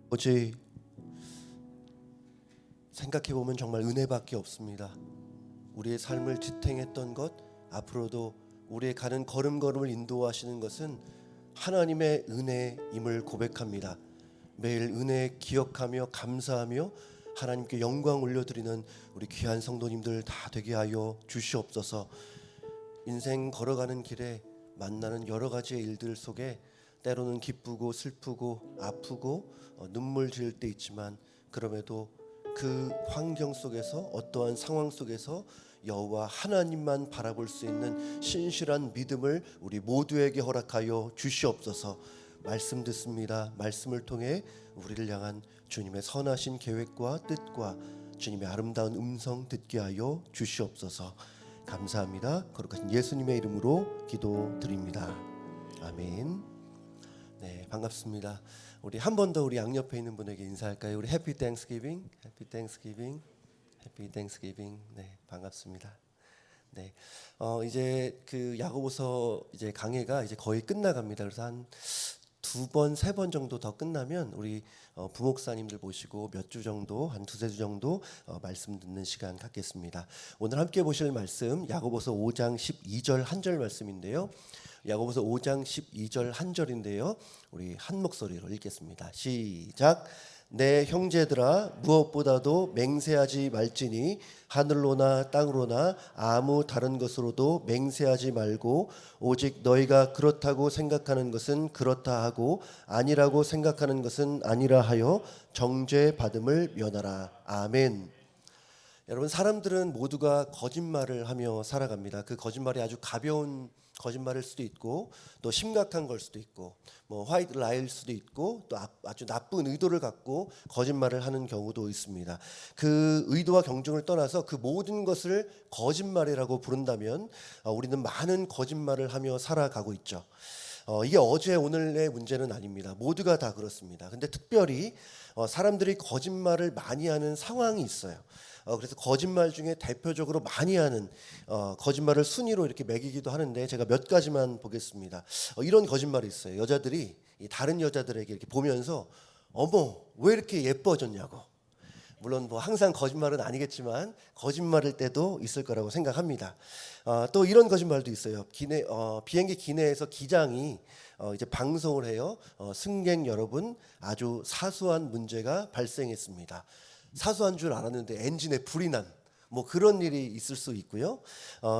아버지, 생각해보면 정말 은혜밖에 없습니다. 우리의 삶을 지탱했던 것, 앞으로도 우리의 가는 걸음걸음을 인도하시는 것은 하나님의 은혜임을 고백합니다. 매일 은혜 기억하며 감사하며 하나님께 영광 올려드리는 우리 귀한 성도님들 다 되게 하여 주시옵소서. 인생 걸어가는 길에 만나는 여러 가지의 일들 속에 때로는 기쁘고 슬프고 아프고 눈물 지을 때 있지만, 그럼에도 그 환경 속에서, 어떠한 상황 속에서 여호와 하나님만 바라볼 수 있는 신실한 믿음을 우리 모두에게 허락하여 주시옵소서. 말씀 듣습니다. 말씀을 통해 우리를 향한 주님의 선하신 계획과 뜻과 주님의 아름다운 음성 듣게 하여 주시옵소서. 감사합니다. 거룩하신 예수님의 이름으로 기도드립니다. 아멘. 네, 반갑습니다. 우리 한 번 더 우리 양옆에 있는 분에게 인사할까요? 우리 해피 땡스기빙, 해피 땡스기빙, 해피 땡스기빙. 네, 반갑습니다. 네, 이제 그 야고보서 이제 강해가 이제 거의 끝나갑니다. 그래서 한 두 번, 세 번 정도 더 끝나면 우리 부목사님들 모시고 몇 주 정도, 한 두세 주 정도 말씀 듣는 시간 갖겠습니다. 오늘 함께 보실 말씀 야고보서 5장 12절 한 절 말씀인데요. 야고보서 5장 12절 한 절인데요. 우리 한 목소리로 읽겠습니다. 시작. 내 형제들아, 무엇보다도 맹세하지 말지니 하늘로나 땅으로나 아무 다른 것으로도 맹세하지 말고 오직 너희가 그렇다고 생각하는 것은 그렇다 하고 아니라고 생각하는 것은 아니라 하여 정죄받음을 면하라. 아멘. 여러분, 사람들은 모두가 거짓말을 하며 살아갑니다. 그 거짓말이 아주 가벼운 거짓말일 수도 있고, 또 심각한 걸 수도 있고, 뭐 화이트 라이일 수도 있고, 또 아주 나쁜 의도를 갖고 거짓말을 하는 경우도 있습니다. 그 의도와 경중을 떠나서 그 모든 것을 거짓말이라고 부른다면 우리는 많은 거짓말을 하며 살아가고 있죠. 이게 어제 오늘의 문제는 아닙니다. 모두가 다 그렇습니다. 근데 특별히 사람들이 거짓말을 많이 하는 상황이 있어요. 그래서 거짓말 중에 대표적으로 많이 하는 거짓말을 순위로 이렇게 매기기도 하는데, 제가 몇 가지만 보겠습니다. 이런 거짓말이 있어요. 여자들이 다른 여자들에게 이렇게 보면서 어머, 왜 이렇게 예뻐졌냐고. 물론 뭐 항상 거짓말은 아니겠지만 거짓말일 때도 있을 거라고 생각합니다. 또 이런 거짓말도 있어요. 비행기 기내에서 기장이 이제 방송을 해요. 승객 여러분, 아주 사소한 문제가 발생했습니다. 사소한 줄 알았는데 엔진에 불이 난, 뭐 그런 일이 있을 수 있고요.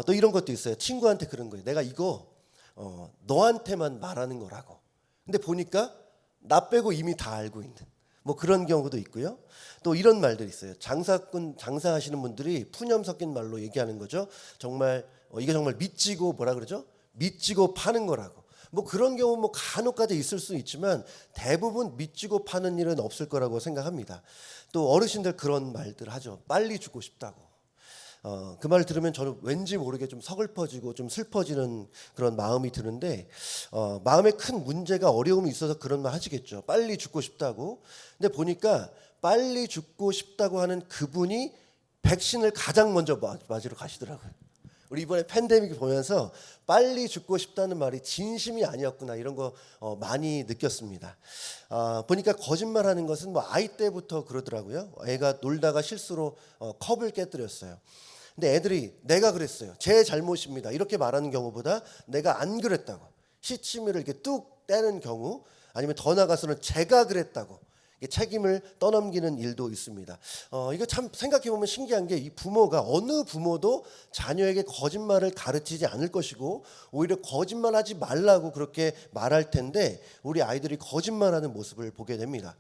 또 이런 것도 있어요. 친구한테 그런 거예요. 내가 이거 너한테만 말하는 거라고. 근데 보니까 나 빼고 이미 다 알고 있는, 뭐 그런 경우도 있고요. 또 이런 말들이 있어요. 장사하시는 분들이 푸념 섞인 말로 얘기하는 거죠. 정말 이게 정말 미치고, 뭐라 그러죠? 미치고 파는 거라고. 뭐 그런 경우 뭐 간혹가다 있을 수 있지만 대부분 미치고 파는 일은 없을 거라고 생각합니다. 또 어르신들 그런 말들 하죠. 빨리 죽고 싶다고. 그 말을 들으면 저는 왠지 모르게 좀 서글퍼지고 좀 슬퍼지는 그런 마음이 드는데, 마음에 큰 문제가, 어려움이 있어서 그런 말 하시겠죠. 빨리 죽고 싶다고. 근데 보니까 빨리 죽고 싶다고 하는 그분이 백신을 가장 먼저 맞으러 가시더라고요. 우리 이번에 팬데믹 보면서 빨리 죽고 싶다는 말이 진심이 아니었구나, 이런 거 많이 느꼈습니다. 보니까 거짓말하는 것은 뭐 아이 때부터 그러더라고요. 애가 놀다가 실수로 컵을 깨뜨렸어요. 근데 애들이 내가 그랬어요, 제 잘못입니다, 이렇게 말하는 경우보다 내가 안 그랬다고 시치미를 이렇게 뚝 떼는 경우, 아니면 더 나가서는 제가 그랬다고 책임을 떠넘기는 일도 있습니다. 이거 참 생각해보면 신기한 게, 이 부모가, 어느 부모도 자녀에게 거짓말을 가르치지 않을 것이고 오히려 거짓말하지 말라고 그렇게 말할 텐데, 우리 아이들이 거짓말하는 모습을 보게 됩니다.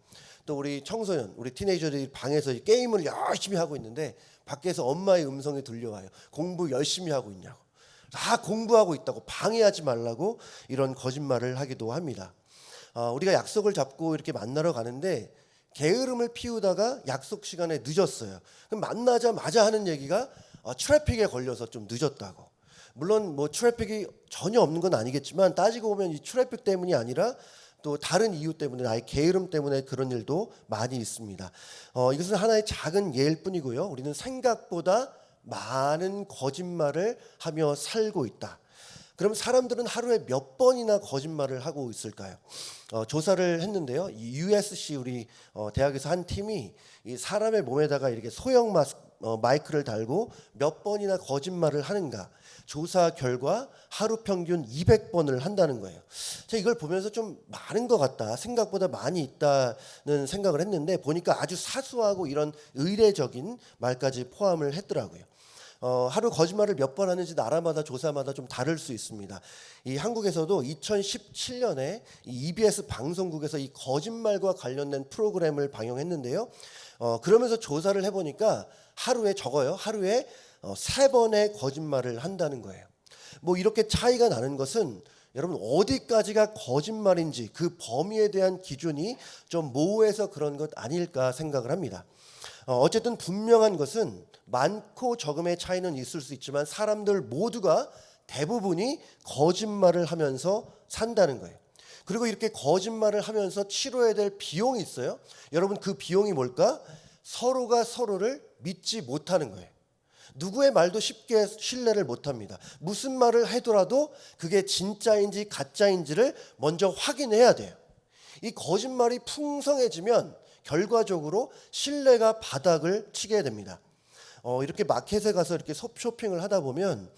또 우리 청소년, 우리 티네이저들이 방에서 게임을 열심히 하고 있는데 밖에서 엄마의 음성이 들려와요. 공부 열심히 하고 있냐고, 다 공부하고 있다고, 방해하지 말라고 이런 거짓말을 하기도 합니다. 우리가 약속을 잡고 이렇게 만나러 가는데 게으름을 피우다가 약속 시간에 늦었어요. 그럼 만나자마자 하는 얘기가 트래픽에 걸려서 좀 늦었다고. 물론 뭐 트래픽이 전혀 없는 건 아니겠지만, 따지고 보면 이 트래픽 때문이 아니라 또 다른 이유 때문에, 나의 게으름 때문에 그런 일도 많이 있습니다. 이것은 하나의 작은 예일 뿐이고요. 우리는 생각보다 많은 거짓말을 하며 살고 있다. 그럼 사람들은 하루에 몇 번이나 거짓말을 하고 있을까요? 조사를 했는데요. 이 USC 우리 대학에서 한 팀이 이 사람의 몸에다가 이렇게 소형 마이크를 달고 몇 번이나 거짓말을 하는가 조사 결과 하루 평균 200번을 한다는 거예요. 제가 이걸 보면서 좀 많은 것 같다, 생각보다 많이 있다는 생각을 했는데 보니까 아주 사소하고 이런 의례적인 말까지 포함을 했더라고요. 하루 거짓말을 몇 번 하는지 나라마다 조사마다 좀 다를 수 있습니다. 이 한국에서도 2017년에 이 EBS 방송국에서 이 거짓말과 관련된 프로그램을 방영했는데요. 그러면서 조사를 해보니까 하루에 적어요. 하루에 3번의 거짓말을 한다는 거예요. 뭐 이렇게 차이가 나는 것은 여러분 어디까지가 거짓말인지 그 범위에 대한 기준이 좀 모호해서 그런 것 아닐까 생각을 합니다. 어쨌든 분명한 것은 많고 적음의 차이는 있을 수 있지만 사람들 모두가 대부분이 거짓말을 하면서 산다는 거예요. 그리고 이렇게 거짓말을 하면서 치러야 될 비용이 있어요. 여러분 그 비용이 뭘까? 서로가 서로를 믿지 못하는 거예요. 누구의 말도 쉽게 신뢰를 못합니다. 무슨 말을 하더라도 그게 진짜인지 가짜인지를 먼저 확인해야 돼요. 이 거짓말이 풍성해지면 결과적으로 신뢰가 바닥을 치게 됩니다. 이렇게 마켓에 가서 이렇게 쇼핑을 하다 보면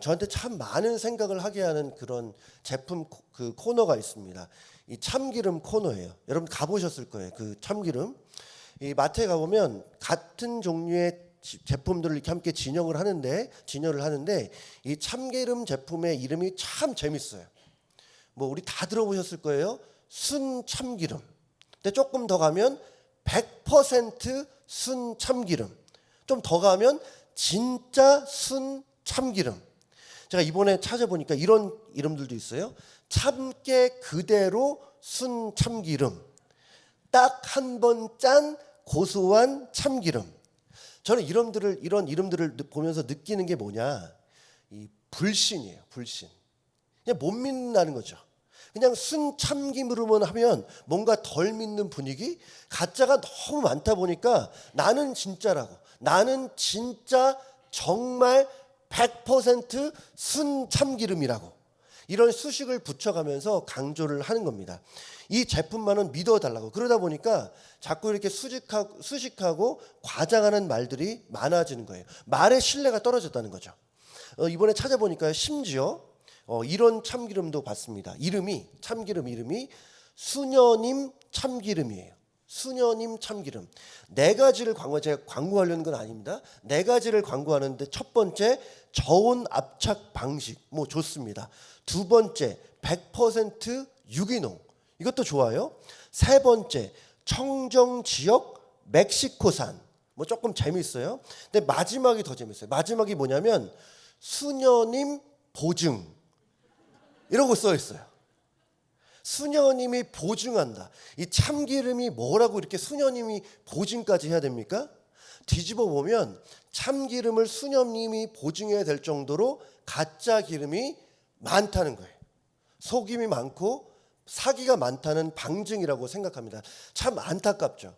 저한테 참 많은 생각을 하게 하는 그런 제품 그 코너가 있습니다. 이 참기름 코너예요. 여러분 가보셨을 거예요. 그 참기름. 이 마트에 가보면 같은 종류의 제품들을 이렇게 함께 진열을 하는데 이 참기름 제품의 이름이 참 재밌어요. 뭐 우리 다 들어보셨을 거예요. 순 참기름. 근데 조금 더 가면 100% 순 참기름. 좀 더 가면 진짜 순 참기름. 제가 이번에 찾아보니까 이런 이름들도 있어요. 참깨 그대로 순 참기름. 딱 한 번 짠 고소한 참기름. 저는 이런 이름들을 보면서 느끼는 게 뭐냐? 이 불신이에요. 불신. 그냥 못 믿는다는 거죠. 그냥 순 참기름만 하면 뭔가 덜 믿는 분위기, 가짜가 너무 많다 보니까 나는 진짜라고, 나는 진짜 정말 100% 순 참기름이라고 이런 수식을 붙여가면서 강조를 하는 겁니다. 이 제품만은 믿어달라고. 그러다 보니까 자꾸 이렇게 수식하고 과장하는 말들이 많아지는 거예요. 말의 신뢰가 떨어졌다는 거죠. 이번에 찾아보니까 심지어 이런 참기름도 봤습니다. 참기름 이름이 수녀님 참기름이에요. 수녀님 참기름. 네 가지를 제가 광고하려는 건 아닙니다. 네 가지를 광고하는데 첫 번째 저온 압착 방식 뭐 좋습니다. 두 번째 100% 유기농 이것도 좋아요. 세 번째 청정 지역 멕시코산 뭐 조금 재밌어요. 근데 마지막이 더 재밌어요. 마지막이 뭐냐면 수녀님 보증 이러고 써 있어요. 수녀님이 보증한다. 이 참기름이 뭐라고 이렇게 수녀님이 보증까지 해야 됩니까? 뒤집어 보면 참기름을 수녀님이 보증해야 될 정도로 가짜 기름이 많다는 거예요. 속임이 많고 사기가 많다는 방증이라고 생각합니다. 참 안타깝죠.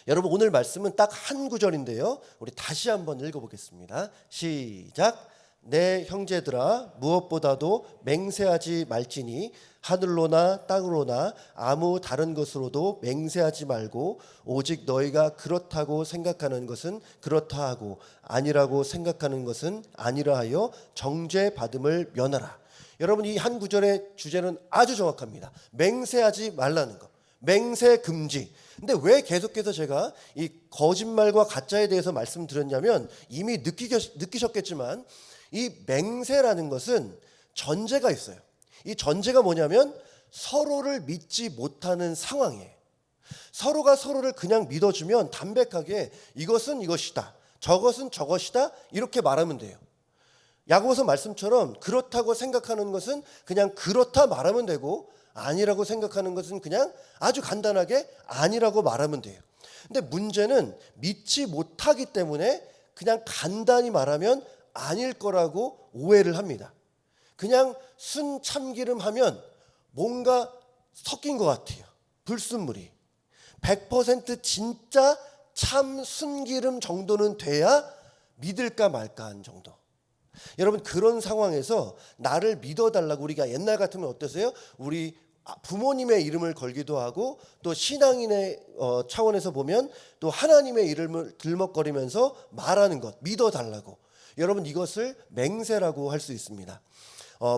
여러분 오늘 말씀은 딱 한 구절인데요. 우리 다시 한번 읽어보겠습니다. 시작. 내 형제들아 무엇보다도 맹세하지 말지니 하늘로나 땅으로나 아무 다른 것으로도 맹세하지 말고 오직 너희가 그렇다고 생각하는 것은 그렇다 하고 아니라고 생각하는 것은 아니라 하여 정죄받음을 면하라. 여러분 이 한 구절의 주제는 아주 정확합니다. 맹세하지 말라는 거. 맹세 금지. 근데 왜 계속해서 제가 이 거짓말과 가짜에 대해서 말씀드렸냐면 이미 느끼셨겠지만 이 맹세라는 것은 전제가 있어요. 이 전제가 뭐냐면 서로를 믿지 못하는 상황이에요. 서로가 서로를 그냥 믿어주면 담백하게 이것은 이것이다, 저것은 저것이다 이렇게 말하면 돼요. 야고보서 말씀처럼 그렇다고 생각하는 것은 그냥 그렇다 말하면 되고 아니라고 생각하는 것은 그냥 아주 간단하게 아니라고 말하면 돼요. 근데 문제는 믿지 못하기 때문에 그냥 간단히 말하면 아닐 거라고 오해를 합니다. 그냥 순 참기름 하면 뭔가 섞인 것 같아요. 불순물이 100% 진짜 참 순기름 정도는 돼야 믿을까 말까 한 정도. 여러분, 그런 상황에서 나를 믿어달라고, 우리가 옛날 같으면 어떠세요? 우리 부모님의 이름을 걸기도 하고, 또 신앙인의 차원에서 보면 또 하나님의 이름을 들먹거리면서 말하는 것, 믿어달라고. 여러분, 이것을 맹세라고 할 수 있습니다.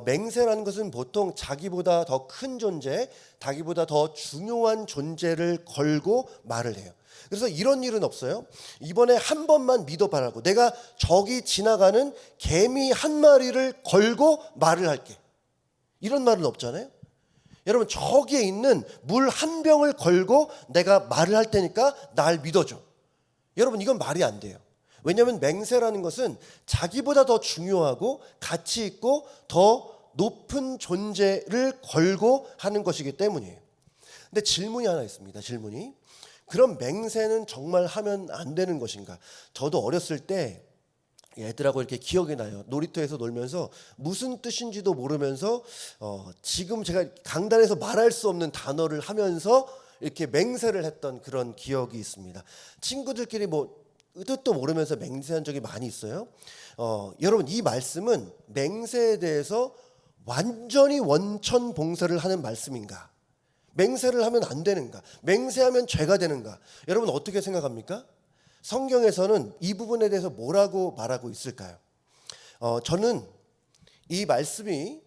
맹세라는 것은 보통 자기보다 더 큰 존재, 자기보다 더 중요한 존재를 걸고 말을 해요. 그래서 이런 일은 없어요. 이번에 한 번만 믿어봐라고, 내가 저기 지나가는 개미 한 마리를 걸고 말을 할게, 이런 말은 없잖아요. 여러분, 저기에 있는 물 한 병을 걸고 내가 말을 할 테니까 날 믿어줘. 여러분, 이건 말이 안 돼요. 왜냐하면 맹세라는 것은 자기보다 더 중요하고 가치 있고 더 높은 존재를 걸고 하는 것이기 때문이에요. 근데 질문이 하나 있습니다. 질문이, 그럼 맹세는 정말 하면 안 되는 것인가? 저도 어렸을 때 애들하고 이렇게 기억이 나요. 놀이터에서 놀면서 무슨 뜻인지도 모르면서 지금 제가 강단에서 말할 수 없는 단어를 하면서 이렇게 맹세를 했던 그런 기억이 있습니다. 친구들끼리 뭐 뜻도 모르면서 맹세한 적이 많이 있어요. 여러분, 이 말씀은 맹세에 대해서 완전히 원천봉쇄를 하는 말씀인가? 맹세를 하면 안 되는가? 맹세하면 죄가 되는가? 여러분, 어떻게 생각합니까? 성경에서는 이 부분에 대해서 뭐라고 말하고 있을까요? 저는 이 말씀이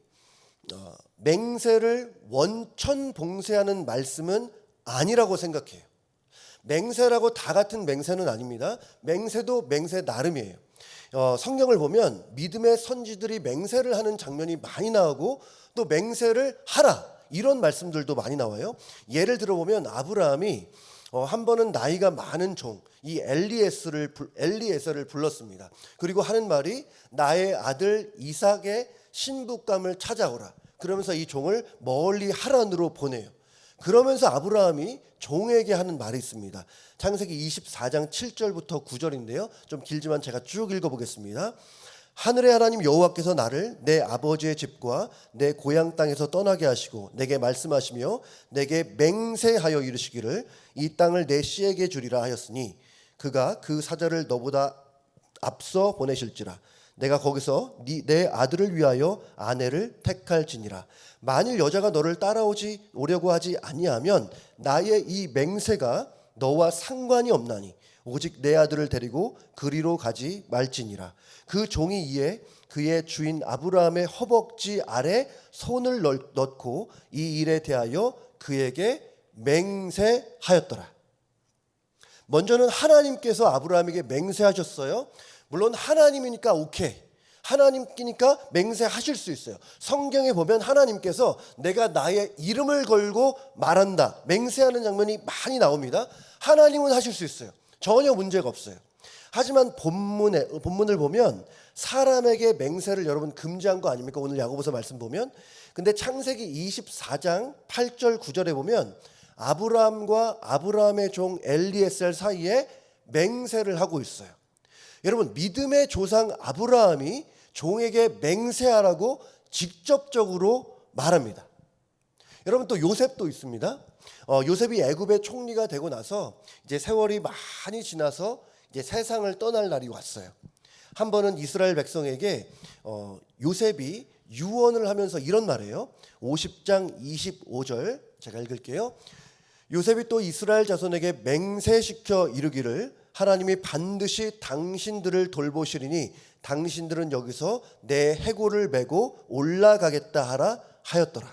맹세를 원천 봉쇄하는 말씀은 아니라고 생각해요. 맹세라고 다 같은 맹세는 아닙니다. 맹세도 맹세 나름이에요. 성경을 보면 믿음의 선지들이 맹세를 하는 장면이 많이 나오고, 또 맹세를 하라, 이런 말씀들도 많이 나와요. 예를 들어보면 아브라함이 한 번은 나이가 많은 종, 이 엘리에셀을 불렀습니다. 그리고 하는 말이, 나의 아들 이삭의 신부감을 찾아오라. 그러면서 이 종을 멀리 하란으로 보내요. 그러면서 아브라함이 종에게 하는 말이 있습니다. 창세기 24장 7절부터 9절인데요. 좀 길지만 제가 쭉 읽어보겠습니다. 하늘의 하나님 여호와께서 나를 내 아버지의 집과 내 고향 땅에서 떠나게 하시고 내게 말씀하시며 내게 맹세하여 이르시기를 이 땅을 내 씨에게 주리라 하였으니 그가 그 사자를 너보다 앞서 보내실지라. 내가 거기서 내 아들을 위하여 아내를 택할지니라. 만일 여자가 너를 오려고 하지 아니하면 나의 이 맹세가 너와 상관이 없나니 오직 내 아들을 데리고 그리로 가지 말지니라. 그 종이 이에 그의 주인 아브라함의 허벅지 아래 손을 넣고 이 일에 대하여 그에게 맹세하였더라. 먼저는 하나님께서 아브라함에게 맹세하셨어요. 물론 하나님이니까 오케이, 하나님이니까 맹세하실 수 있어요. 성경에 보면 하나님께서 내가 나의 이름을 걸고 말한다, 맹세하는 장면이 많이 나옵니다. 하나님은 하실 수 있어요. 전혀 문제가 없어요. 하지만 본문을 보면 사람에게 맹세를 여러분 금지한 거 아닙니까? 오늘 야고보서 말씀 보면. 근데 창세기 24장 8절 9절에 보면 아브라함과 아브라함의 종 엘리에셀 사이에 맹세를 하고 있어요. 여러분, 믿음의 조상 아브라함이 종에게 맹세하라고 직접적으로 말합니다. 여러분, 또 요셉도 있습니다. 요셉이 애굽의 총리가 되고 나서 이제 세월이 많이 지나서 이제 세상을 떠날 날이 왔어요. 한 번은 이스라엘 백성에게 요셉이 유언을 하면서 이런 말이에요. 50장 25절 제가 읽을게요. 요셉이 또 이스라엘 자손에게 맹세시켜 이르기를 하나님이 반드시 당신들을 돌보시리니 당신들은 여기서 내 해골을 메고 올라가겠다 하라 하였더라.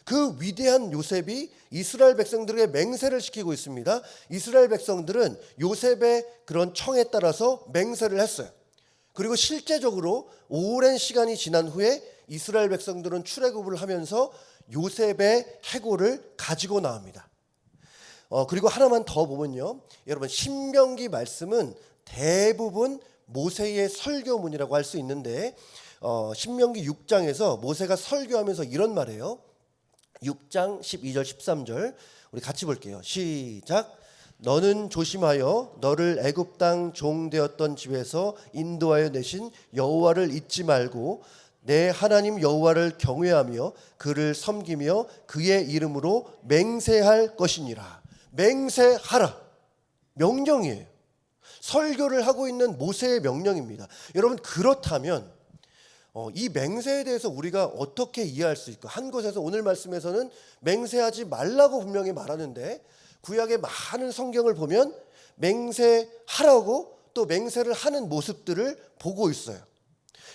그 위대한 요셉이 이스라엘 백성들에게 맹세를 시키고 있습니다. 이스라엘 백성들은 요셉의 그런 청에 따라서 맹세를 했어요. 그리고 실제적으로 오랜 시간이 지난 후에 이스라엘 백성들은 출애굽을 하면서 요셉의 해골을 가지고 나옵니다. 그리고 하나만 더 보면요, 여러분, 신명기 말씀은 대부분 모세의 설교문이라고 할 수 있는데 신명기 6장에서 모세가 설교하면서 이런 말이에요. 6장 12절 13절 우리 같이 볼게요. 시작. 너는 조심하여 너를 애굽 땅 종 되었던 집에서 인도하여 내신 여호와를 잊지 말고 내 하나님 여호와를 경외하며 그를 섬기며 그의 이름으로 맹세할 것이니라. 맹세하라. 명령이에요. 설교를 하고 있는 모세의 명령입니다. 여러분, 그렇다면 이 맹세에 대해서 우리가 어떻게 이해할 수 있을까? 한 곳에서 오늘 말씀에서는 맹세하지 말라고 분명히 말하는데 구약의 많은 성경을 보면 맹세하라고 또 맹세를 하는 모습들을 보고 있어요.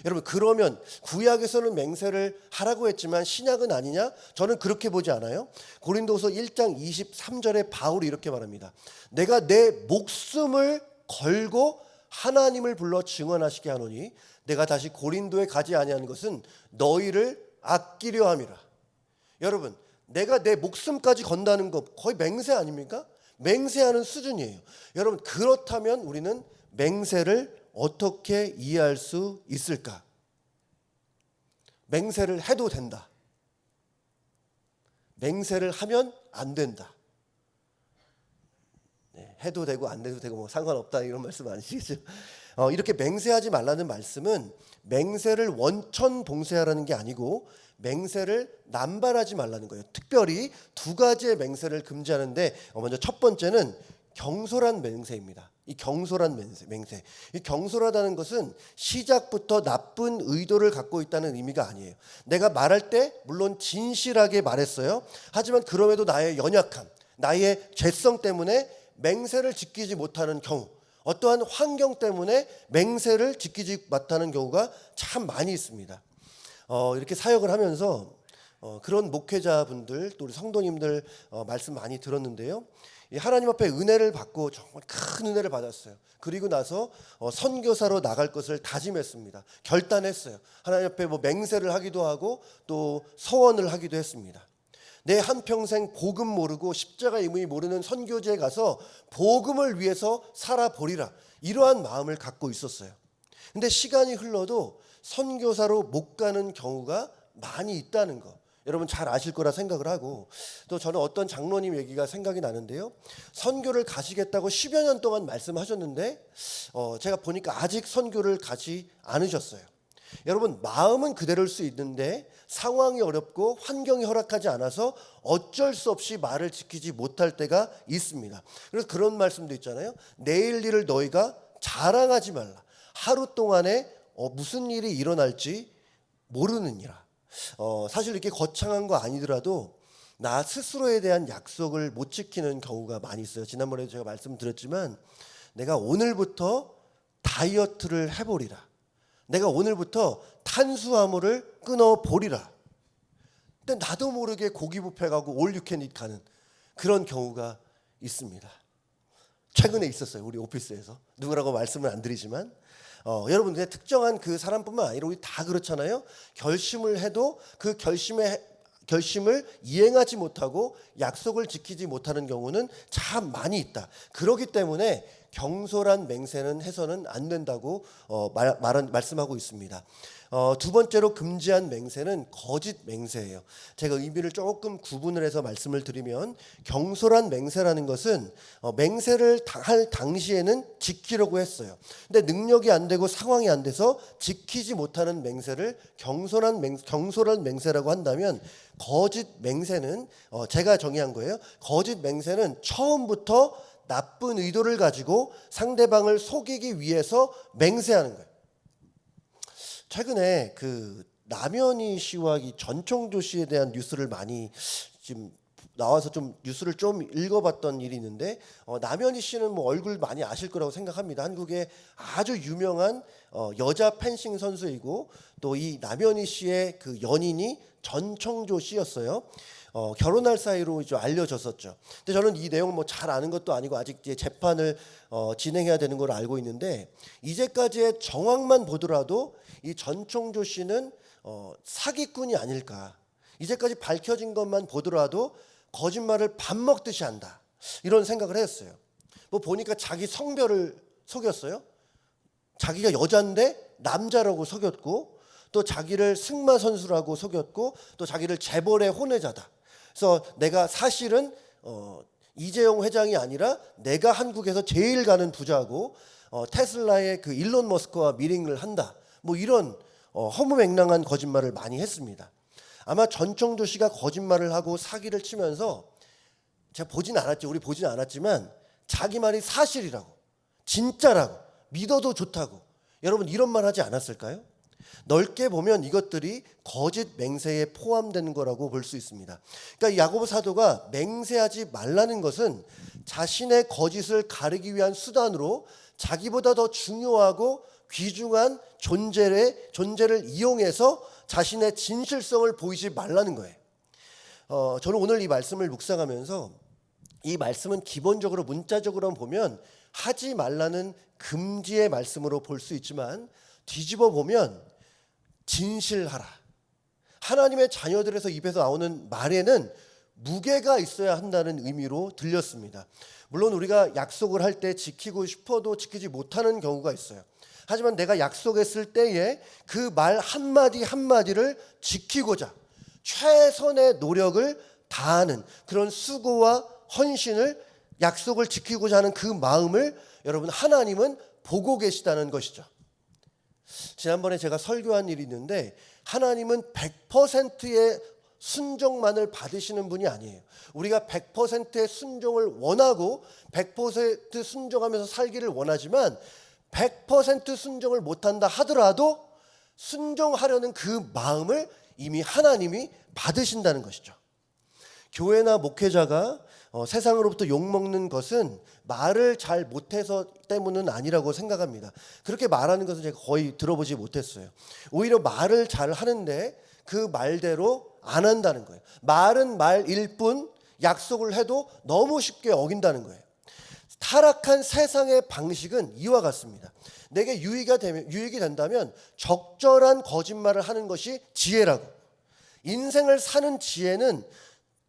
여러분, 그러면 구약에서는 맹세를 하라고 했지만 신약은 아니냐? 저는 그렇게 보지 않아요. 고린도서 1장 23절에 바울이 이렇게 말합니다. 내가 내 목숨을 걸고 하나님을 불러 증언하시게 하노니 내가 다시 고린도에 가지 아니하는 것은 너희를 아끼려 함이라. 여러분, 내가 내 목숨까지 건다는 것 거의 맹세 아닙니까? 맹세하는 수준이에요. 여러분, 그렇다면 우리는 맹세를 어떻게 이해할 수 있을까? 맹세를 해도 된다. 맹세를 하면 안 된다. 해도 되고 안 해도 되고 뭐 상관없다 이런 말씀 아니시겠죠? 이렇게 맹세하지 말라는 말씀은 맹세를 원천 봉쇄하라는 게 아니고 맹세를 남발하지 말라는 거예요. 특별히 두 가지의 맹세를 금지하는데 먼저 첫 번째는 경솔한 맹세입니다. 이 경솔한 맹세. 이 경솔하다는 것은 시작부터 나쁜 의도를 갖고 있다는 의미가 아니에요. 내가 말할 때 물론 진실하게 말했어요. 하지만 그럼에도 나의 연약함, 나의 죄성 때문에 맹세를 지키지 못하는 경우, 어떠한 환경 때문에 맹세를 지키지 못하는 경우가 참 많이 있습니다. 이렇게 사역을 하면서 그런 목회자분들 또 우리 성도님들 말씀 많이 들었는데요. 하나님 앞에 은혜를 받고 정말 큰 은혜를 받았어요. 그리고 나서 선교사로 나갈 것을 다짐했습니다. 결단했어요. 하나님 앞에 뭐 맹세를 하기도 하고 또 서원을 하기도 했습니다. 내 한평생 복음 모르고 십자가 의미 모르는 선교지에 가서 복음을 위해서 살아보리라, 이러한 마음을 갖고 있었어요. 근데 시간이 흘러도 선교사로 못 가는 경우가 많이 있다는 거 여러분 잘 아실 거라 생각을 하고, 또 저는 어떤 장로님 얘기가 생각이 나는데요. 선교를 가시겠다고 10여 년 동안 말씀하셨는데 제가 보니까 아직 선교를 가지 않으셨어요. 여러분, 마음은 그대로일 수 있는데 상황이 어렵고 환경이 허락하지 않아서 어쩔 수 없이 말을 지키지 못할 때가 있습니다. 그래서 그런 말씀도 있잖아요. 내일 일을 너희가 자랑하지 말라. 하루 동안에 무슨 일이 일어날지 모르느니라. 사실 이렇게 거창한 거 아니더라도 나 스스로에 대한 약속을 못 지키는 경우가 많이 있어요. 지난번에도 제가 말씀드렸지만 내가 오늘부터 다이어트를 해보리라. 내가 오늘부터 탄수화물을 끊어보리라. 근데 나도 모르게 고기 뷔페 가고 올 유 캔 잇 가는 그런 경우가 있습니다. 최근에 있었어요. 우리 오피스에서. 누구라고 말씀을 안 드리지만 여러분, 특정한 그 사람뿐만 아니라 우리 다 그렇잖아요. 결심을 해도 그 결심을 이행하지 못하고 약속을 지키지 못하는 경우는 참 많이 있다. 그렇기 때문에 경솔한 맹세는 해서는 안 된다고 말씀하고 있습니다. 두 번째로 금지한 맹세는 거짓 맹세예요. 제가 의미를 조금 구분을 해서 말씀을 드리면, 경솔한 맹세라는 것은 맹세를 할 당시에는 지키려고 했어요. 근데 능력이 안 되고 상황이 안 돼서 지키지 못하는 맹세를 경솔한 맹세라고 한다면, 거짓 맹세는 제가 정의한 거예요. 거짓 맹세는 처음부터 나쁜 의도를 가지고 상대방을 속이기 위해서 맹세하는 거예요. 최근에 그 남현희 씨와 이 전총조 씨에 대한 뉴스를 많이 지금 나와서 좀 뉴스를 좀 읽어봤던 일이 있는데, 남현희 씨는 뭐 얼굴 많이 아실 거라고 생각합니다. 한국의 아주 유명한 여자 펜싱 선수이고, 또 이 남현희 씨의 그 연인이 전총조 씨였어요. 결혼할 사이로 이제 알려졌었죠. 근데 저는 이 내용을 뭐 잘 아는 것도 아니고 아직 이제 재판을 진행해야 되는 걸 알고 있는데, 이제까지의 정황만 보더라도 이 전총조 씨는 사기꾼이 아닐까. 이제까지 밝혀진 것만 보더라도 거짓말을 밥 먹듯이 한다, 이런 생각을 했어요. 뭐 보니까 자기 성별을 속였어요. 자기가 여자인데 남자라고 속였고, 또 자기를 승마 선수라고 속였고, 또 자기를 재벌의 혼외자다. 그래서 내가 사실은 이재용 회장이 아니라 내가 한국에서 제일 가는 부자고 테슬라의 그 일론 머스크와 미팅을 한다. 뭐 이런 허무맹랑한 거짓말을 많이 했습니다. 아마 전총조 씨가 거짓말을 하고 사기를 치면서, 제가 우리 보진 않았지만 자기 말이 사실이라고, 진짜라고, 믿어도 좋다고, 여러분 이런 말 하지 않았을까요? 넓게 보면 이것들이 거짓 맹세에 포함되는 거라고 볼 수 있습니다. 그러니까 야고보 사도가 맹세하지 말라는 것은 자신의 거짓을 가리기 위한 수단으로 자기보다 더 중요하고 귀중한 존재를 이용해서 자신의 진실성을 보이지 말라는 거예요. 저는 오늘 이 말씀을 묵상하면서 이 말씀은 기본적으로 문자적으로 보면 하지 말라는 금지의 말씀으로 볼 수 있지만 뒤집어 보면 진실하라. 하나님의 자녀들에서 입에서 나오는 말에는 무게가 있어야 한다는 의미로 들렸습니다. 물론 우리가 약속을 할 때 지키고 싶어도 지키지 못하는 경우가 있어요. 하지만 내가 약속했을 때에 그 말 한마디 한마디를 지키고자 최선의 노력을 다하는 그런 수고와 헌신을 약속을 지키고자 하는 그 마음을 여러분 하나님은 보고 계시다는 것이죠. 지난번에 제가 설교한 일이 있는데 하나님은 100%의 순종만을 받으시는 분이 아니에요. 우리가 100%의 순종을 원하고 100% 순종하면서 살기를 원하지만 100% 순종을 못한다 하더라도 순종하려는 그 마음을 이미 하나님이 받으신다는 것이죠. 교회나 목회자가 세상으로부터 욕먹는 것은 말을 잘 못해서 때문은 아니라고 생각합니다. 그렇게 말하는 것은 제가 거의 들어보지 못했어요. 오히려 말을 잘 하는데 그 말대로 안 한다는 거예요. 말은 말일 뿐 약속을 해도 너무 쉽게 어긴다는 거예요. 타락한 세상의 방식은 이와 같습니다. 내게 유익이 된다면 적절한 거짓말을 하는 것이 지혜라고. 인생을 사는 지혜는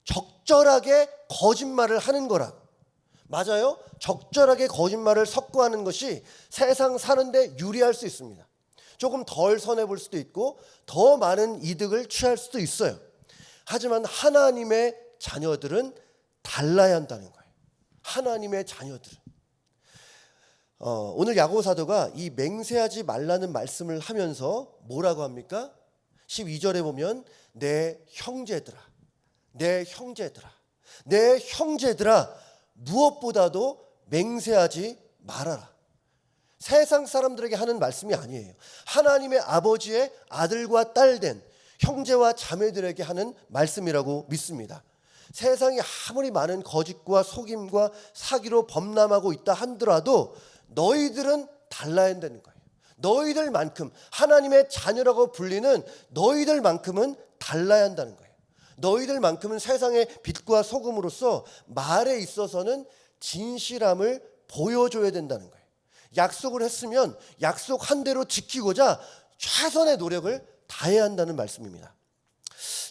적절하게 거짓말을 하는 거라고. 맞아요? 적절하게 거짓말을 섞어하는 것이 세상 사는데 유리할 수 있습니다. 조금 덜 손해볼 수도 있고 더 많은 이득을 취할 수도 있어요. 하지만 하나님의 자녀들은 달라야 한다는 거예요. 하나님의 자녀들은. 오늘 야고보 사도가 이 맹세하지 말라는 말씀을 하면서 뭐라고 합니까? 12절에 보면 내 형제들아 무엇보다도 맹세하지 말아라. 세상 사람들에게 하는 말씀이 아니에요. 하나님의 아버지의 아들과 딸된 형제와 자매들에게 하는 말씀이라고 믿습니다. 세상이 아무리 많은 거짓과 속임과 사기로 범람하고 있다 하더라도 너희들은 달라야 한다는 거예요. 너희들만큼 하나님의 자녀라고 불리는 너희들만큼은 달라야 한다는 거예요. 너희들만큼은 세상의 빛과 소금으로서 말에 있어서는 진실함을 보여줘야 된다는 거예요. 약속을 했으면 약속한 대로 지키고자 최선의 노력을 다해야 한다는 말씀입니다.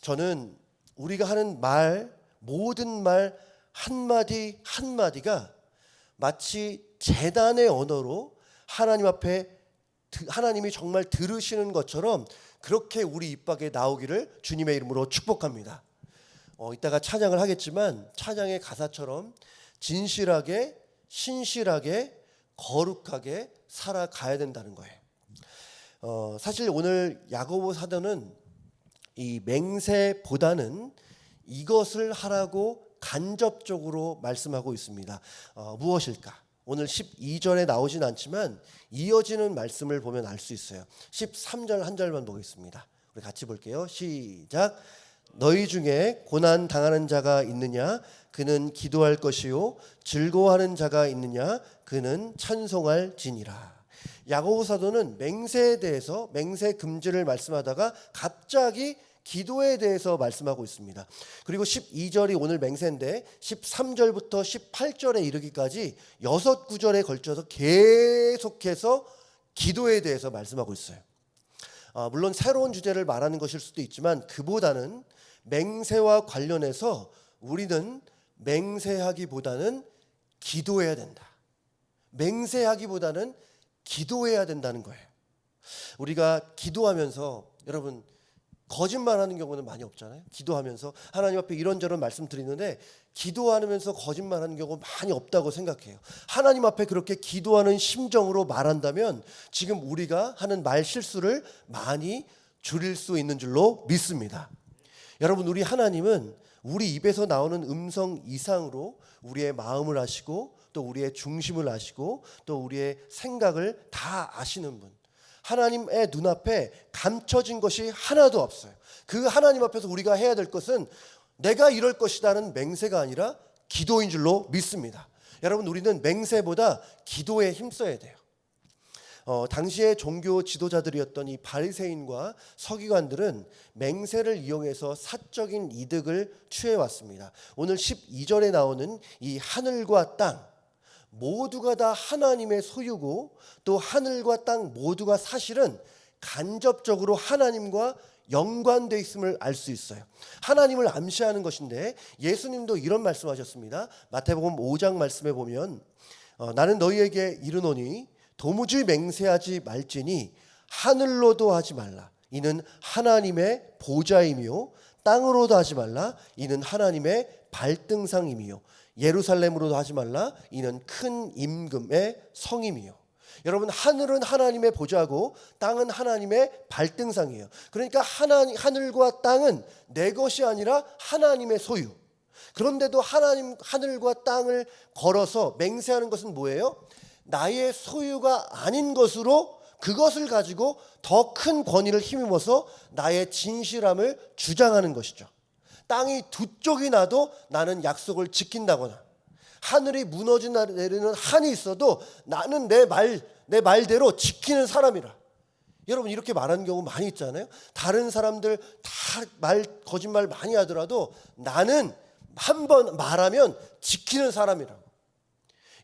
저는 우리가 하는 말, 모든 말 한마디 한마디가 마치 제단의 언어로 하나님 앞에 하나님이 정말 들으시는 것처럼 그렇게 우리 입 밖에 나오기를 주님의 이름으로 축복합니다. 이따가 찬양을 하겠지만 찬양의 가사처럼 진실하게, 신실하게, 거룩하게 살아가야 된다는 거예요. 사실 오늘 야고보 사도는 이 맹세보다는 이것을 하라고 간접적으로 말씀하고 있습니다. 무엇일까? 오늘 12절에 나오진 않지만 이어지는 말씀을 보면 알 수 있어요. 13절 한 절만 보겠습니다. 우리 같이 볼게요. 시작. 너희 중에 고난 당하는 자가 있느냐? 그는 기도할 것이요. 즐거워하는 자가 있느냐? 그는 찬송할지니라. 야고보 사도는 맹세에 대해서 맹세 금지를 말씀하다가 갑자기 기도에 대해서 말씀하고 있습니다. 그리고 12절이 오늘 맹세인데 13절부터 18절에 이르기까지 6구절에 걸쳐서 계속해서 기도에 대해서 말씀하고 있어요. 물론 새로운 주제를 말하는 것일 수도 있지만 그보다는 맹세와 관련해서 우리는 맹세하기보다는 기도해야 된다. 맹세하기보다는 기도해야 된다는 거예요. 우리가 기도하면서 여러분 거짓말하는 경우는 많이 없잖아요. 기도하면서 하나님 앞에 이런저런 말씀드리는데 기도하면서 거짓말하는 경우 많이 없다고 생각해요. 하나님 앞에 그렇게 기도하는 심정으로 말한다면 지금 우리가 하는 말 실수를 많이 줄일 수 있는 줄로 믿습니다. 여러분 우리 하나님은 우리 입에서 나오는 음성 이상으로 우리의 마음을 아시고 또 우리의 중심을 아시고 또 우리의 생각을 다 아시는 분. 하나님의 눈앞에 감춰진 것이 하나도 없어요. 그 하나님 앞에서 우리가 해야 될 것은 내가 이럴 것이라는 맹세가 아니라 기도인 줄로 믿습니다. 여러분, 우리는 맹세보다 기도에 힘써야 돼요. 당시의 종교 지도자들이었던 이 바리새인과 서기관들은 맹세를 이용해서 사적인 이득을 취해왔습니다. 오늘 12절에 나오는 이 하늘과 땅 모두가 다 하나님의 소유고, 또 하늘과 땅 모두가 사실은 간접적으로 하나님과 연관되어 있음을 알 수 있어요. 하나님을 암시하는 것인데, 예수님도 이런 말씀하셨습니다. 마태복음 5장 말씀에 보면 나는 너희에게 이르노니 도무지 맹세하지 말지니 하늘로도 하지 말라, 이는 하나님의 보좌이며, 땅으로도 하지 말라, 이는 하나님의 발등상이며, 예루살렘으로도 하지 말라, 이는 큰 임금의 성임이요. 여러분, 하늘은 하나님의 보좌고 땅은 하나님의 발등상이에요. 그러니까 하늘과 땅은 내 것이 아니라 하나님의 소유. 그런데도 하늘과 땅을 걸어서 맹세하는 것은 뭐예요? 나의 소유가 아닌 것으로 그것을 가지고 더 큰 권위를 힘입어서 나의 진실함을 주장하는 것이죠. 땅이 두 쪽이 나도 나는 약속을 지킨다거나, 하늘이 무너져 내리는 한이 있어도 나는 내 말대로 지키는 사람이라. 여러분, 이렇게 말하는 경우 많이 있잖아요. 다른 사람들 다 거짓말 많이 하더라도 나는 한 번 말하면 지키는 사람이라고.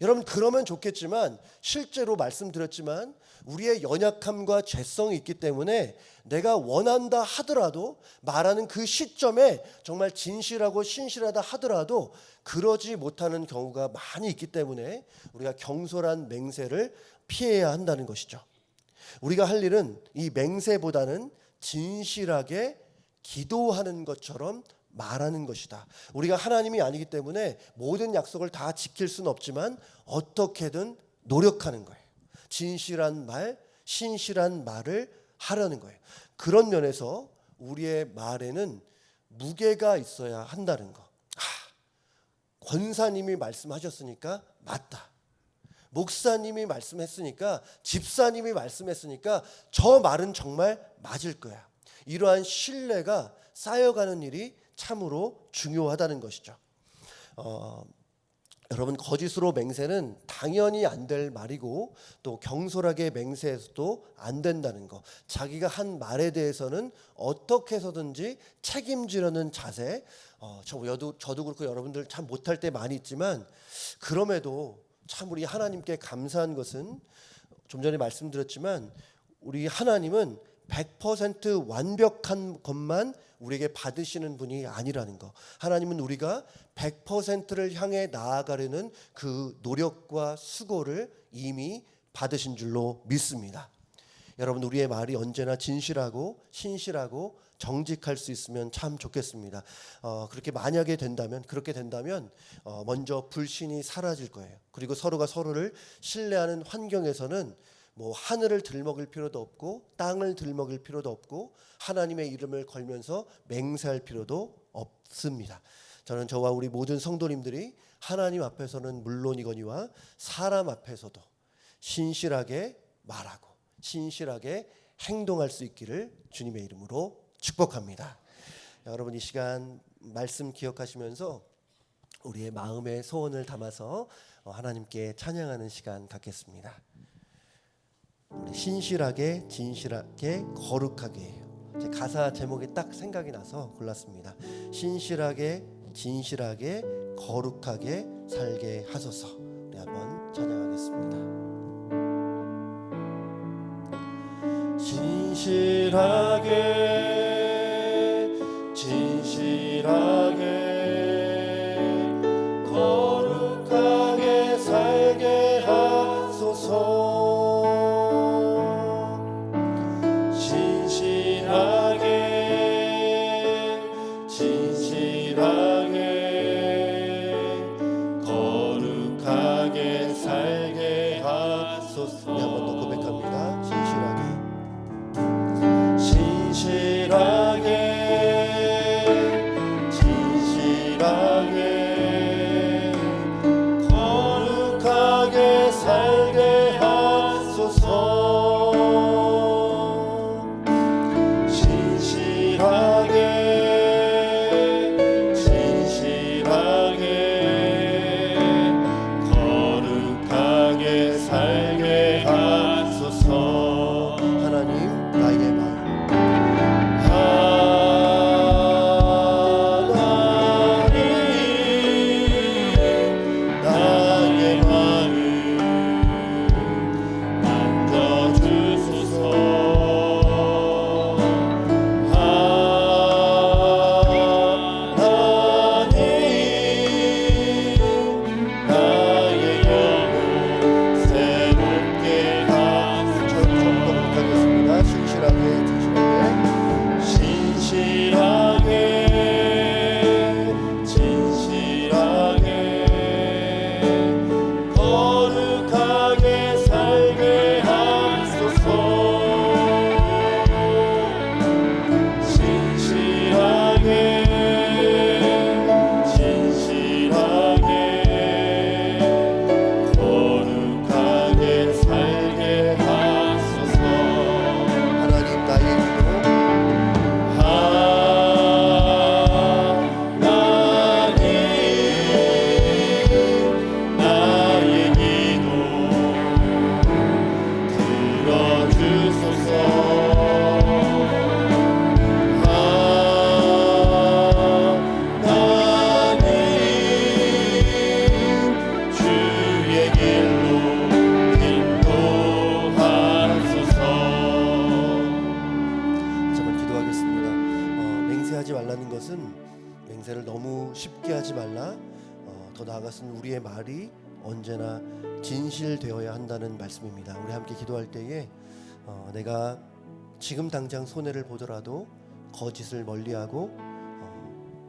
여러분, 그러면 좋겠지만 실제로 말씀드렸지만 우리의 연약함과 죄성이 있기 때문에 내가 원한다 하더라도, 말하는 그 시점에 정말 진실하고 신실하다 하더라도 그러지 못하는 경우가 많이 있기 때문에 우리가 경솔한 맹세를 피해야 한다는 것이죠. 우리가 할 일은 이 맹세보다는 진실하게 기도하는 것처럼 말하는 것이다. 우리가 하나님이 아니기 때문에 모든 약속을 다 지킬 수는 없지만 어떻게든 노력하는 거예요. 진실한 말, 신실한 말을 하려는 거예요. 그런 면에서 우리의 말에는 무게가 있어야 한다는 거. 권사님이 말씀하셨으니까 맞다. 목사님이 말씀했으니까, 집사님이 말씀했으니까 저 말은 정말 맞을 거야. 이러한 신뢰가 쌓여가는 일이 참으로 중요하다는 것이죠. 여러분, 거짓으로 맹세는 당연히 안 될 말이고, 또 경솔하게 맹세해서도 안 된다는 거. 자기가 한 말에 대해서는 어떻게 해서든지 책임지려는 자세. 저도 그렇고 여러분들 참 못할 때 많이 있지만, 그럼에도 참 우리 하나님께 감사한 것은 좀 전에 말씀드렸지만 우리 하나님은 100% 완벽한 것만 우리에게 받으시는 분이 아니라는 거. 하나님은 우리가 100%를 향해 나아가려는 그 노력과 수고를 이미 받으신 줄로 믿습니다. 여러분, 우리의 말이 언제나 진실하고 신실하고 정직할 수 있으면 참 좋겠습니다. 그렇게 된다면 먼저 불신이 사라질 거예요. 그리고 서로가 서로를 신뢰하는 환경에서는 뭐 하늘을 들먹일 필요도 없고 땅을 들먹일 필요도 없고 하나님의 이름을 걸면서 맹세할 필요도 없습니다. 저는 저와 우리 모든 성도님들이 하나님 앞에서는 물론이거니와 사람 앞에서도 신실하게 말하고 신실하게 행동할 수 있기를 주님의 이름으로 축복합니다. 여러분, 이 시간 말씀 기억하시면서 우리의 마음의 소원을 담아서 하나님께 찬양하는 시간 갖겠습니다. 우리 신실하게, 진실하게, 거룩하게. 제 가사 제목이 딱 생각이 나서 골랐습니다. 신실하게, 진실하게, 거룩하게 살게 하소서. 우리 한번 찬양하겠습니다. 신실하게, 진실하게, 거룩하게 살게 하소서. 살게 하소서. 맹세를 너무 쉽게 하지 말라. 더 나아가서는 우리의 말이 언제나 진실되어야 한다는 말씀입니다. 우리 함께 기도할 때에 내가 지금 당장 손해를 보더라도 거짓을 멀리하고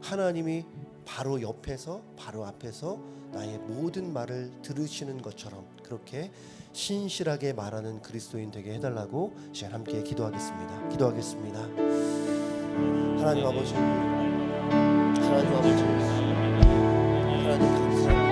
하나님이 바로 옆에서 바로 앞에서 나의 모든 말을 들으시는 것처럼 그렇게 신실하게 말하는 그리스도인 되게 해달라고 시간 함께 기도하겠습니다. 기도하겠습니다. 하나님 아버지, 하나님 아버지, 하나님 감사합니다.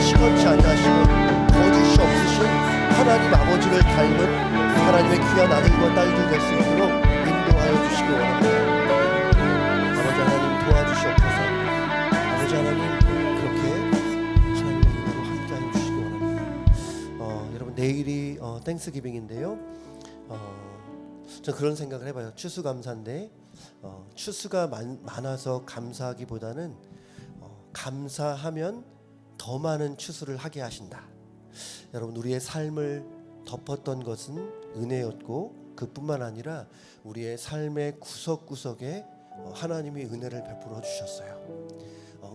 시건치 아니하시고 거짓이 없으신 하나님 아버지를 닮은 하나님의 귀한 아들과 딸들 될 수 있도록 인도하여 주시기 원합니다. 아버지 하나님 도와주시옵소서. 아버지 하나님 그렇게 하나님의 은혜로 함께하여 주시기 원합니다. 여러분 내일이 땡스기빙인데요. 저 그런 생각을 해봐요. 추수감사인데 추수가 많아서 감사하기보다는 감사하면 더 많은 추수를 하게 하신다. 여러분 우리의 삶을 덮었던 것은 은혜였고 그뿐만 아니라 우리의 삶의 구석구석에 하나님이 은혜를 베풀어 주셨어요.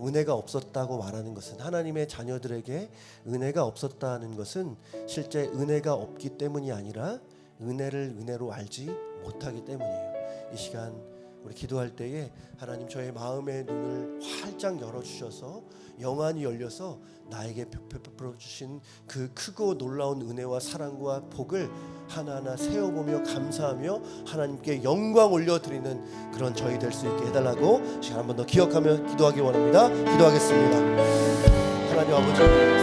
은혜가 없었다고 말하는 것은 하나님의 자녀들에게 은혜가 없었다는 것은 실제 은혜가 없기 때문이 아니라 은혜를 은혜로 알지 못하기 때문이에요. 이 시간 우리 기도할 때에 하나님 저의 마음의 눈을 활짝 열어주셔서 영안이 열려서 나에게 베풀어 주신 그 크고 놀라운 은혜와 사랑과 복을 하나하나 세어보며 감사하며 하나님께 영광 올려드리는 그런 저희 될 수 있게 해달라고 시간 한 번 더 기억하며 기도하기 원합니다. 기도하겠습니다. 하나님 아버지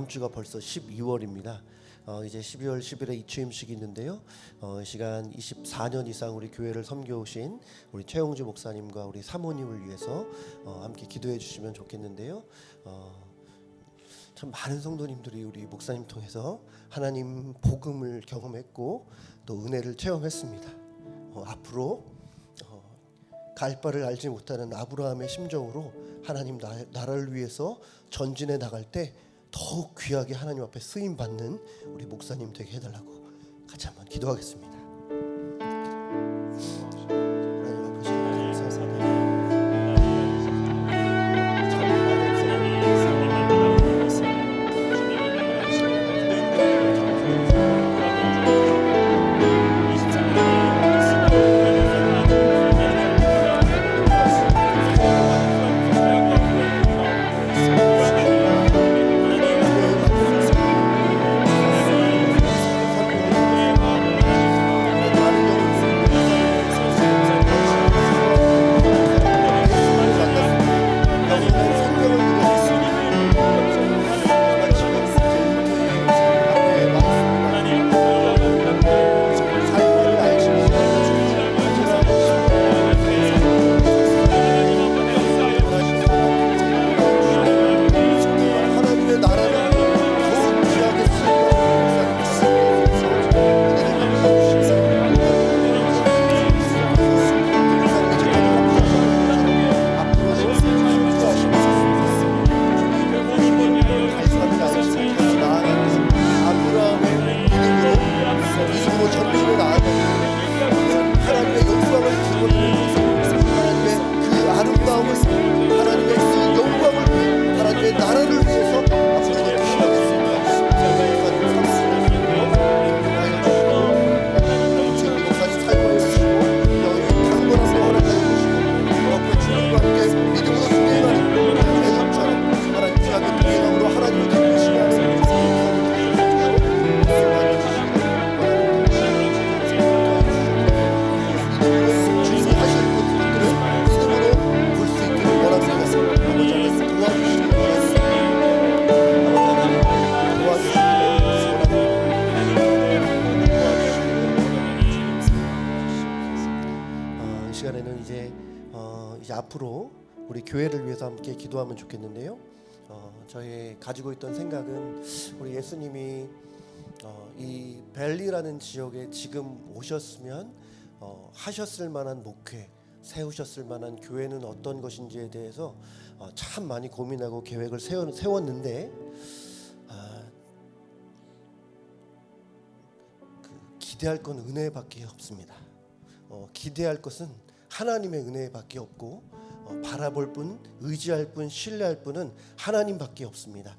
다음 주가 벌써 12월입니다. 이제 12월 10일에 이추임식이 있는데요. 이 시간 24년 이상 우리 교회를 섬겨오신 우리 최용주 목사님과 우리 사모님을 위해서 함께 기도해 주시면 좋겠는데요. 참 많은 성도님들이 우리 목사님 통해서 하나님 복음을 경험했고 또 은혜를 체험했습니다. 앞으로 갈 바를 알지 못하는 아브라함의 심정으로 하나님 나라를 위해서 전진해 나갈 때 더욱 귀하게 하나님 앞에 쓰임 받는 우리 목사님 되게 해달라고 같이 한번 기도하겠습니다. 하나님 아버지 감사합니다. 이제 앞으로 우리 교회를 위해서 함께 기도하면 좋겠는데요. 저희 가지고 있던 생각은 우리 예수님이 이 벨리라는 지역에 지금 오셨으면 하셨을 만한 목회, 세우셨을 만한 교회는 어떤 것인지에 대해서 참 많이 고민하고 계획을 세웠는데 기대할 건 은혜밖에 없습니다. 기대할 것은 하나님의 은혜밖에 없고 바라볼 분, 의지할 분, 신뢰할 분은 하나님밖에 없습니다.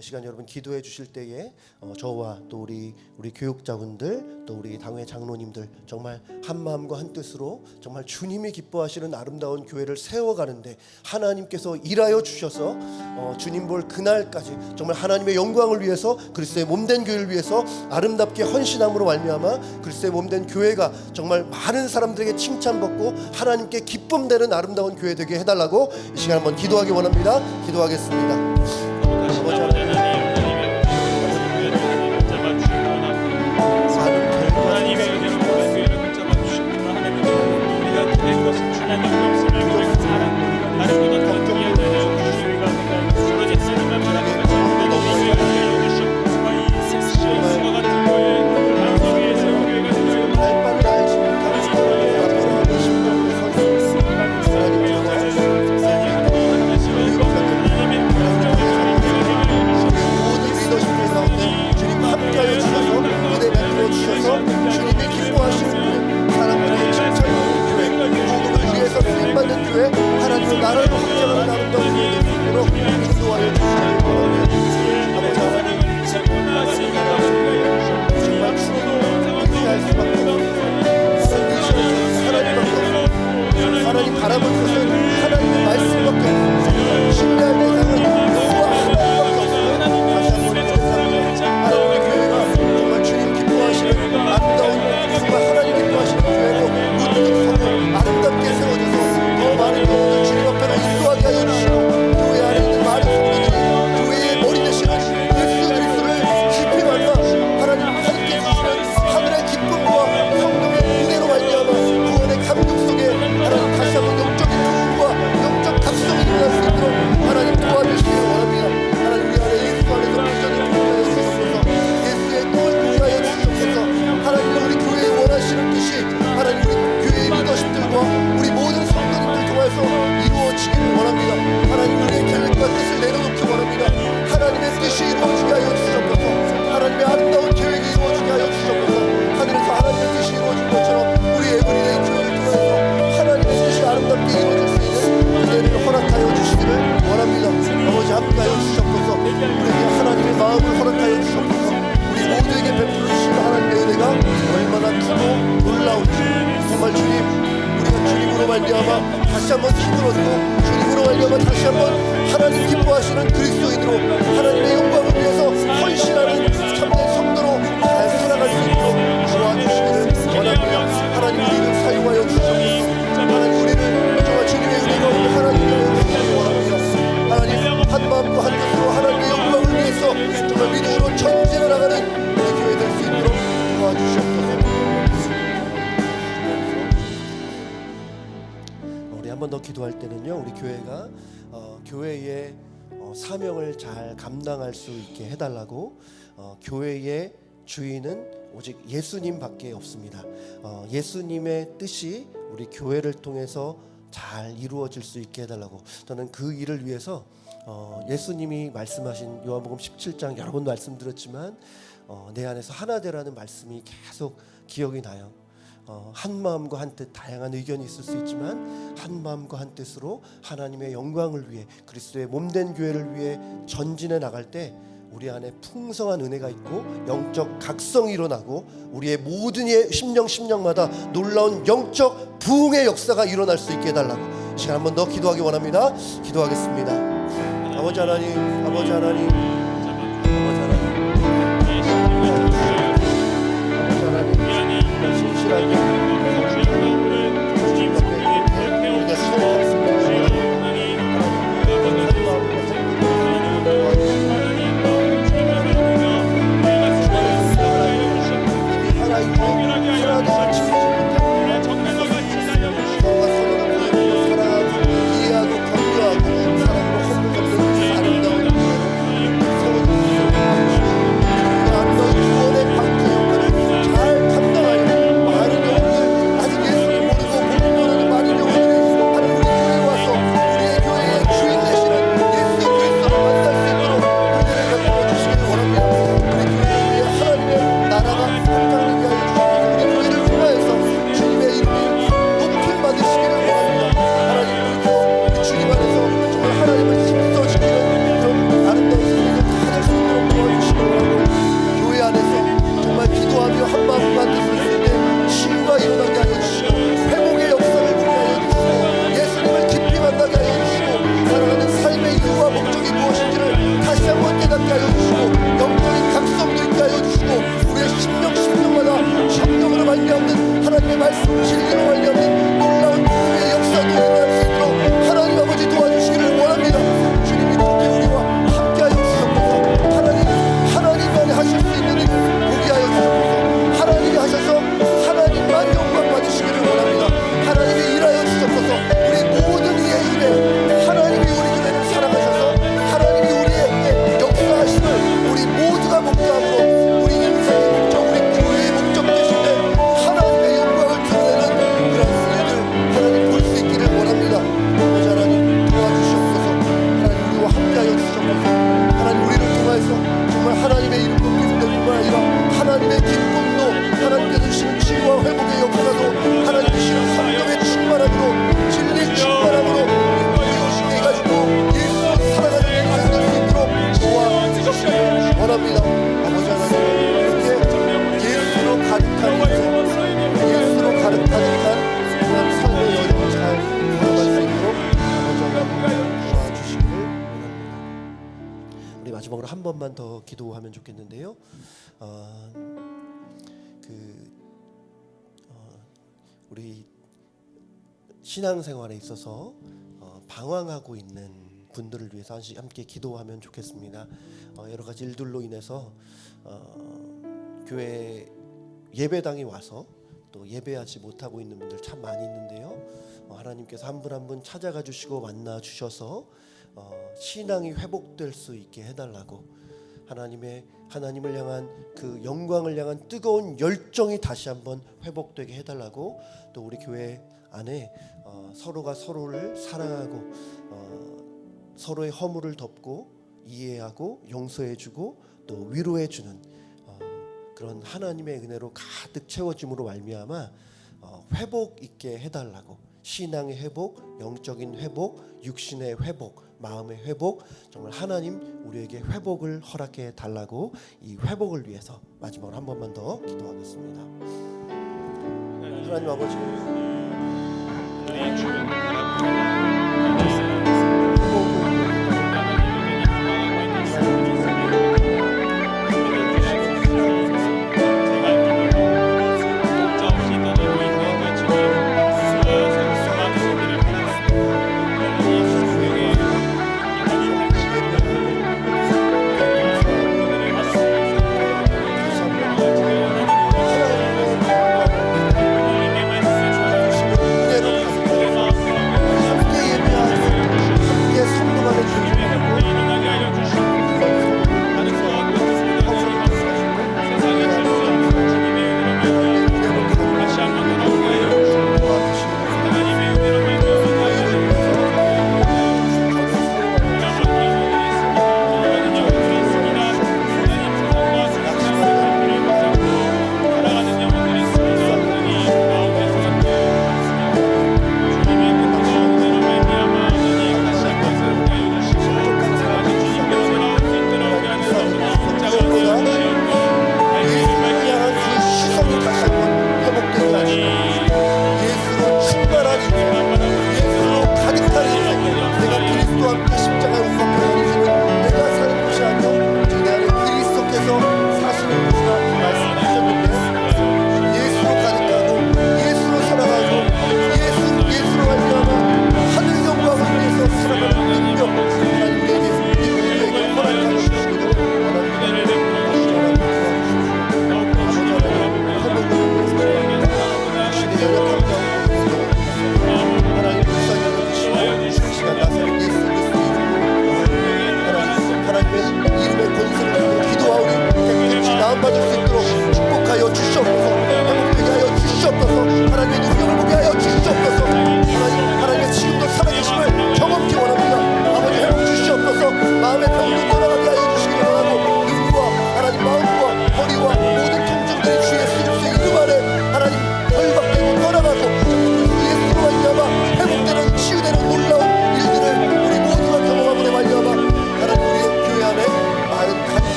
시간 여러분 기도해 주실 때에 저와 또 우리 교육자분들 또 우리 당회 장로님들 정말 한 마음과 한 뜻으로 정말 주님이 기뻐하시는 아름다운 교회를 세워가는데 하나님께서 일하여 주셔서 주님 볼 그날까지 정말 하나님의 영광을 위해서 그리스도의 몸된 교회를 위해서 아름답게 헌신함으로 말미암아 그리스도의 몸된 교회가 정말 많은 사람들에게 칭찬받고 하나님께 기쁨되는 아름다운 교회 되게 해달라고 이 시간 한번 기도하기 원합니다. 기도하겠습니다. 아버지 하나님의 은혜로 모든 교회를 붙잡아 주시고 하나님의 우리가 기댈 것은 하나님의 없음을 우리가 사랑 다른 것은 걱정이 되는 주의가 쓰러진 쓰임을 바라보며 모든 우리 교회를 이루시고 이 수가 같은 교회 방송 위에 세운 교회가 되어야 갈 바를 알지 못하는 사람들의 앞에서 심령으로 서 하나님의 놀라운 주님, 정말 주님, 우리가 주님으로 말미암아 다시 한번 힘을 얻고 주님으로 말미암아 다시 한번 하나님 기뻐하시는 그리스도인으로 하나님의 영광을 위해서 헌신하는 참된 성도로 잘 살아갈 수 있도록 도와주시기를 원합니다. 하나님 우리를 사용하여 주시옵소서. 하나님 우리를 정말 주님의 은혜가 오늘 하나님께 하여 주시기를 원합니다. 하나님 한 마음과 한 뜻으로 하나님의 영광을 위해서 정말 믿음으로 전진해 나가는 우리 교회 될 수 있도록 도와주시옵소서. 우리 한 번 더 기도할 때는요, 우리 교회가 교회의 사명을 잘 감당할 수 있게 해달라고. 교회의 주인은 오직 예수님밖에 없습니다. 예수님의 뜻이 우리 교회를 통해서 잘 이루어질 수 있게 해달라고. 저는 그 일을 위해서 예수님이 말씀하신 요한복음 17장 여러 번 말씀드렸지만 내 안에서 하나 되라는 말씀이 계속 기억이 나요. 한 마음과 한 뜻, 다양한 의견이 있을 수 있지만 한 마음과 한 뜻으로 하나님의 영광을 위해 그리스도의 몸된 교회를 위해 전진해 나갈 때 우리 안에 풍성한 은혜가 있고 영적 각성이 일어나고 우리의 모든 심령마다 놀라운 영적 부흥의 역사가 일어날 수 있게 해달라고. 이 시간 한 번 더 기도하기 원합니다. 기도하겠습니다. 아버지 하나님, 아버지 하나님, 아버지 하나님, 아버지 하나님, 신실하게 우리가 살아갔습니다. 마지막으로 한 번만 더 기도하면 좋겠는데요. 우리 신앙생활에 있어서 방황하고 있는 분들을 위해서 함께 기도하면 좋겠습니다. 여러 가지 일들로 인해서 교회 예배당에 와서 또 예배하지 못하고 있는 분들 참 많이 있는데요. 하나님께서 한 분 한 분 찾아가 주시고 만나 주셔서 신앙이 회복될 수 있게 해달라고. 하나님을 향한 그 영광을 향한 뜨거운 열정이 다시 한번 회복되게 해달라고. 또 우리 교회 안에 서로가 서로를 사랑하고 서로의 허물을 덮고 이해하고 용서해주고 또 위로해주는 그런 하나님의 은혜로 가득 채워짐으로 말미암아 회복 있게 해달라고. 신앙의 회복, 영적인 회복, 육신의 회복, 마음의 회복, 정말 하나님 우리에게 회복을 허락해 달라고. 이 회복을 위해서 마지막으로 한 번만 더 기도하겠습니다. 하나님 아버지 우리 주변을 바라봅니다.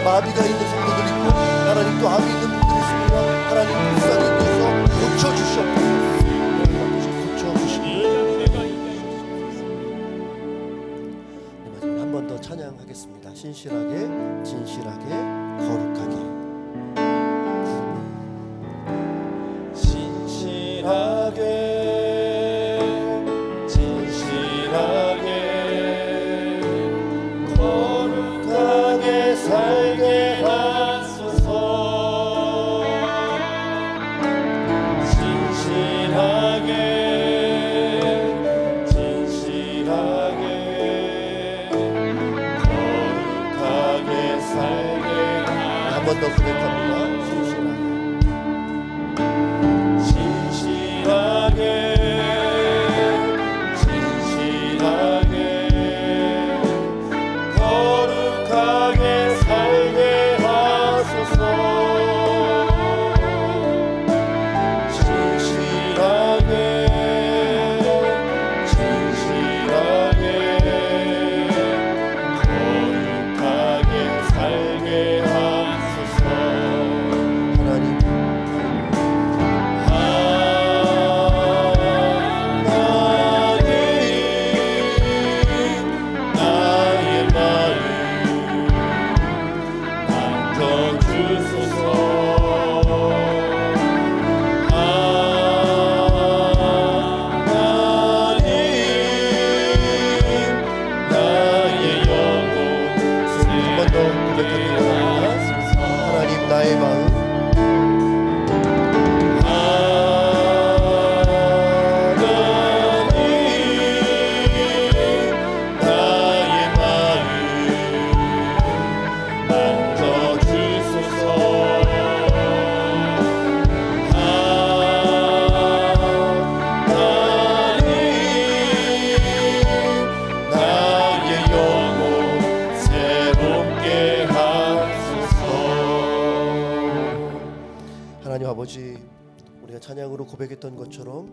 마비가 있는 성도들 있고 하나님 또 암이 있는 분들이 있습니다. 하나님 불쌍히 여기서 고쳐주시옵소서. 고쳐주시기를 한 번 더 찬양하겠습니다. 신실하게 진실하게 거룩하게 신실하게 진실하게 거룩하게 살게 하소서. 진실하게 진실하게 거룩하게 살게 한 번 더 고백합니다. 진실하게 진실하게 거룩하게 살게 하소서. 진실하게 진실하게 거룩하게 살게 하소서. 하나님 하나님 나의 마음 하나님 아버지, 우리가 찬양으로 고백했던 것처럼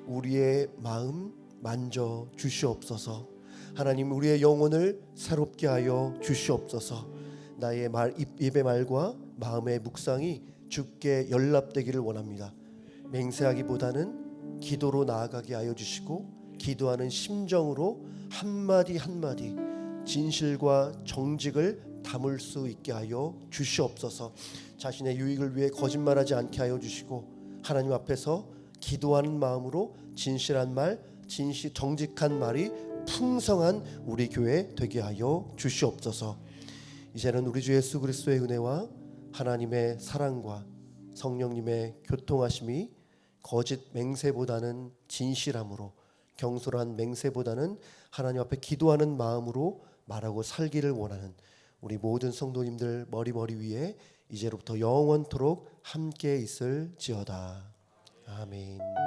우리의 마음 만져 주시옵소서. 하나님 우리의 영혼을 새롭게 하여 주시옵소서. 나의 입의 말과 마음의 묵상이 주께 연락되기를 원합니다. 맹세하기보다는 기도로 나아가게 하여 주시고 기도하는 심정으로 한마디 한마디 진실과 정직을 담을 수 있게 하여 주시옵소서. 자신의 유익을 위해 거짓말하지 않게 하여 주시고 하나님 앞에서 기도하는 마음으로 진실한 말, 정직한 말이 풍성한 우리 교회 되게 하여 주시옵소서. 이제는 우리 주 예수 그리스도의 은혜와 하나님의 사랑과 성령님의 교통하심이 거짓 맹세보다는 진실함으로, 경솔한 맹세보다는 하나님 앞에 기도하는 마음으로 말하고 살기를 원하는 우리 모든 성도님들 머리 위에 이제로부터 영원토록 함께 있을지어다. 아멘.